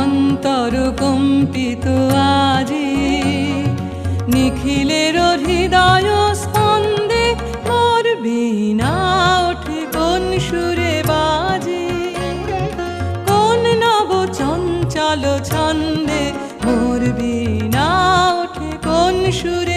অন্তর কম্পিত আজি, নিখিলের হৃদয় স্পন্দে মোর বীণা ওঠে কোন সুরে বাজে, কোন নব চঞ্চল ছন্দে মোর বীণা ওঠে কোন সুরে